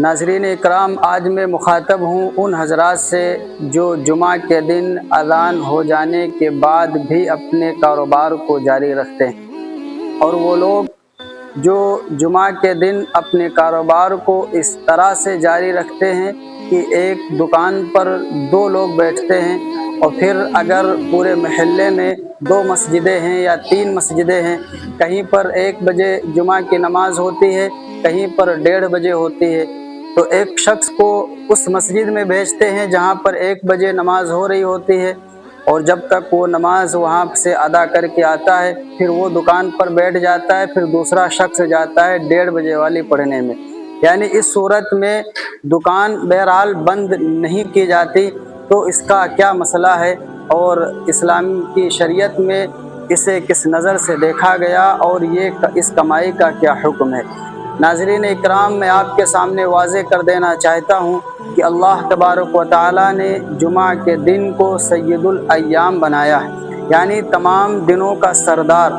ناظرین اکرام، آج میں مخاطب ہوں ان حضرات سے جو جمعہ کے دن اذان ہو جانے کے بعد بھی اپنے کاروبار کو جاری رکھتے ہیں، اور وہ لوگ جو جمعہ کے دن اپنے کاروبار کو اس طرح سے جاری رکھتے ہیں کہ ایک دکان پر 2 لوگ بیٹھتے ہیں، اور پھر اگر پورے محلے میں 2 مسجدیں ہیں یا 3 مسجدیں ہیں، کہیں پر 1 بجے جمعہ کی نماز ہوتی ہے، کہیں پر 1:30 بجے ہوتی ہے، تو ایک شخص کو اس مسجد میں بھیجتے ہیں جہاں پر 1 بجے نماز ہو رہی ہوتی ہے، اور جب تک وہ نماز وہاں سے ادا کر کے آتا ہے پھر وہ دکان پر بیٹھ جاتا ہے، پھر دوسرا شخص جاتا ہے 1:30 بجے والی پڑھنے میں۔ یعنی اس صورت میں دکان بہرحال بند نہیں کی جاتی، تو اس کا کیا مسئلہ ہے اور اسلام کی شریعت میں اسے کس نظر سے دیکھا گیا اور اس کمائی کا کیا حکم ہے؟ ناظرین اکرام، میں آپ کے سامنے واضح کر دینا چاہتا ہوں کہ اللہ تبارک و تعالیٰ نے جمعہ کے دن کو سید الایام بنایا ہے، یعنی تمام دنوں کا سردار،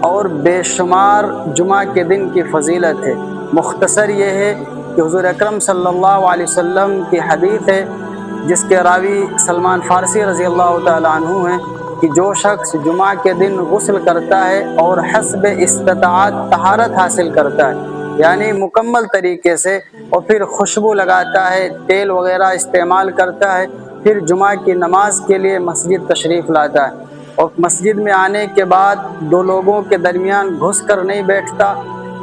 اور بے شمار جمعہ کے دن کی فضیلت ہے۔ مختصر یہ ہے کہ حضور اکرم صلی اللہ علیہ وسلم کی حدیث ہے جس کے راوی سلمان فارسی رضی اللہ تعالیٰ عنہ ہیں کہ جو شخص جمعہ کے دن غسل کرتا ہے اور حسب استطاعت طہارت حاصل کرتا ہے، یعنی مکمل طریقے سے، اور پھر خوشبو لگاتا ہے، تیل وغیرہ استعمال کرتا ہے، پھر جمعہ کی نماز کے لیے مسجد تشریف لاتا ہے، اور مسجد میں آنے کے بعد 2 لوگوں کے درمیان گھس کر نہیں بیٹھتا،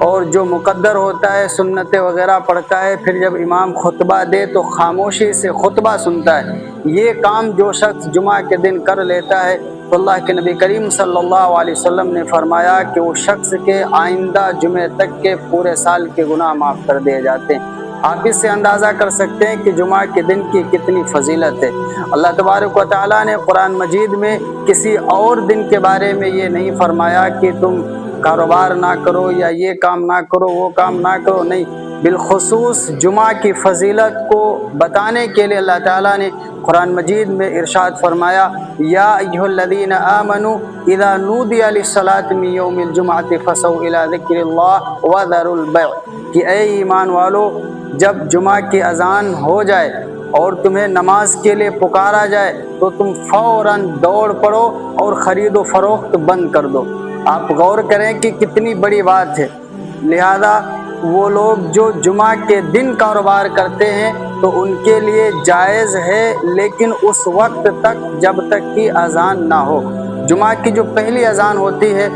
اور جو مقدر ہوتا ہے سنتیں وغیرہ پڑھتا ہے، پھر جب امام خطبہ دے تو خاموشی سے خطبہ سنتا ہے، یہ کام جو شخص جمعہ کے دن کر لیتا ہے تو اللہ کے نبی کریم صلی اللہ علیہ وسلم نے فرمایا کہ وہ شخص کے آئندہ جمعے تک کے پورے سال کے گناہ معاف کر دیے جاتے ہیں۔ آپ اس سے اندازہ کر سکتے ہیں کہ جمعہ کے دن کی کتنی فضیلت ہے۔ اللہ تبارک و تعالیٰ نے قرآن مجید میں کسی اور دن کے بارے میں یہ نہیں فرمایا کہ تم کاروبار نہ کرو یا یہ کام نہ کرو وہ کام نہ کرو، نہیں، بالخصوص جمعہ کی فضیلت کو بتانے کے لیے اللہ تعالیٰ نے قرآن مجید میں ارشاد فرمایا، یا ایھا الذین آمنوا اذا نودی للصلاۃ من یوم الجمعۃ فاسعوا الی ذکر اللہ وذروا البیع، کہ اے ایمان والو، جب جمعہ کی اذان ہو جائے اور تمہیں نماز کے لیے پکارا جائے تو تم فوراً دوڑ پڑو اور خرید و فروخت بند کر دو۔ آپ غور کریں کہ کتنی بڑی بات ہے۔ لہذا وہ لوگ جو جمعہ کے دن کاروبار کرتے ہیں تو ان کے لیے جائز ہے، لیکن اس وقت تک جب تک کہ اذان نہ ہو۔ جمعہ کی جو پہلی اذان ہوتی ہے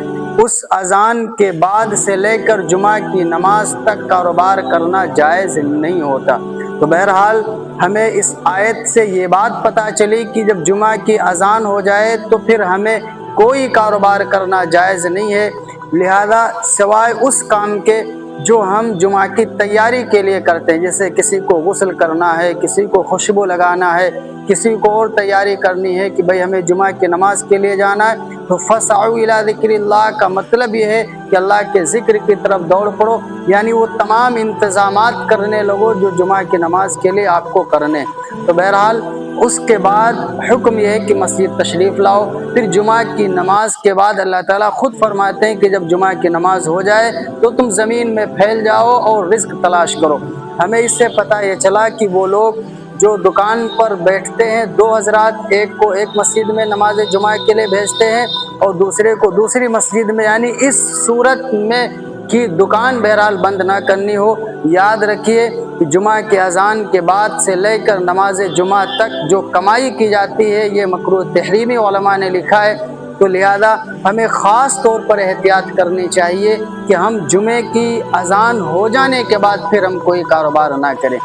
اس اذان کے بعد سے لے کر جمعہ کی نماز تک کاروبار کرنا جائز نہیں ہوتا۔ تو بہرحال ہمیں اس آیت سے یہ بات پتہ چلی کہ جب جمعہ کی اذان ہو جائے تو پھر ہمیں کوئی کاروبار کرنا جائز نہیں ہے، لہذا سوائے اس کام کے جو ہم جمعہ کی تیاری کے لیے کرتے ہیں، جیسے کسی کو غسل کرنا ہے، کسی کو خوشبو لگانا ہے، کسی کو اور تیاری کرنی ہے کہ بھئی ہمیں جمعہ کی نماز کے لیے جانا ہے، تو فَاسْعَوْا إِلَىٰ ذِكْرِ اللَّهِ کا مطلب یہ ہے کہ اللہ کے ذکر کی طرف دوڑ پڑو، یعنی وہ تمام انتظامات کرنے لگو جو جمعہ کی نماز کے لیے آپ کو کرنے۔ تو بہرحال اس کے بعد حکم یہ ہے کہ مسجد تشریف لاؤ۔ پھر جمعہ کی نماز کے بعد اللہ تعالیٰ خود فرماتے ہیں کہ جب جمعہ کی نماز ہو جائے تو تم زمین میں پھیل جاؤ اور رزق تلاش کرو۔ ہمیں اس سے پتہ یہ چلا کہ وہ لوگ جو دکان پر بیٹھتے ہیں، 2 حضرات، ایک کو ایک مسجد میں نماز جمعہ کے لیے بھیجتے ہیں اور دوسرے کو دوسری مسجد میں، یعنی اس صورت میں کہ دکان بہرحال بند نہ کرنی ہو۔ یاد رکھیے کہ جمعہ کے اذان کے بعد سے لے کر نماز جمعہ تک جو کمائی کی جاتی ہے یہ مکروہ تحریمی علماء نے لکھا ہے، تو لہذا ہمیں خاص طور پر احتیاط کرنی چاہیے کہ ہم جمعے کی اذان ہو جانے کے بعد پھر ہم کوئی کاروبار نہ کریں۔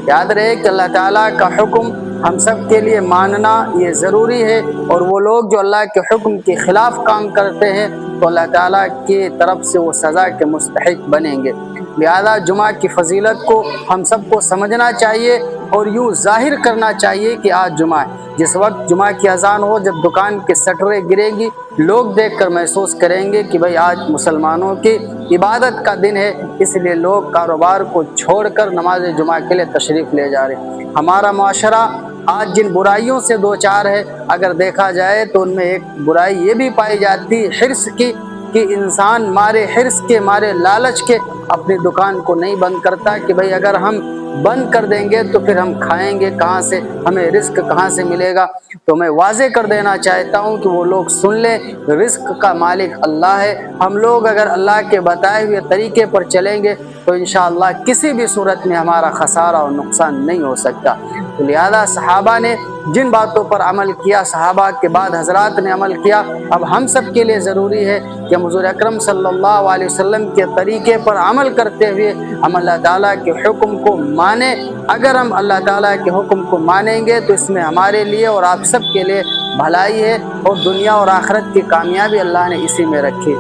یاد رہے کہ اللہ تعالیٰ کا حکم ہم سب کے لیے ماننا یہ ضروری ہے، اور وہ لوگ جو اللہ کے حکم کے خلاف کام کرتے ہیں تو اللہ تعالیٰ کی طرف سے وہ سزا کے مستحق بنیں گے۔ لہذا جمعہ کی فضیلت کو ہم سب کو سمجھنا چاہیے اور یوں ظاہر کرنا چاہیے کہ آج جمعہ ہے۔ جس وقت جمعہ کی اذان ہو، جب دکان کے سٹریں گریں گی، لوگ دیکھ کر محسوس کریں گے کہ بھئی آج مسلمانوں کی عبادت کا دن ہے، اس لیے لوگ کاروبار کو چھوڑ کر نماز جمعہ کے لیے تشریف لے جا رہے ہیں۔ ہمارا معاشرہ آج جن برائیوں سے دوچار ہے، اگر دیکھا جائے تو ان میں ایک برائی یہ بھی پائی جاتی ہے حرص کی، کہ کہ انسان مارے حرص کے، مارے لالچ کے اپنی دکان کو نہیں بند کرتا کہ بھئی اگر ہم بند کر دیں گے تو پھر ہم کھائیں گے کہاں سے، ہمیں رزق کہاں سے ملے گا۔ تو میں واضح کر دینا چاہتا ہوں کہ وہ لوگ سن لیں، رزق کا مالک اللہ ہے۔ ہم لوگ اگر اللہ کے بتائے ہوئے طریقے پر چلیں گے تو انشاءاللہ کسی بھی صورت میں ہمارا خسارہ اور نقصان نہیں ہو سکتا۔ تو لہذا صحابہ نے جن باتوں پر عمل کیا، صحابہ کے بعد حضرات نے عمل کیا، اب ہم سب کے لیے ضروری ہے کہ ہم حضور اکرم صلی اللہ علیہ وسلم کے طریقے پر عمل کرتے ہوئے ہم اللہ تعالیٰ کے حکم کو مانیں۔ اگر ہم اللہ تعالیٰ کے حکم کو مانیں گے تو اس میں ہمارے لیے اور آپ سب کے لیے بھلائی ہے، اور دنیا اور آخرت کی کامیابی اللہ نے اسی میں رکھی۔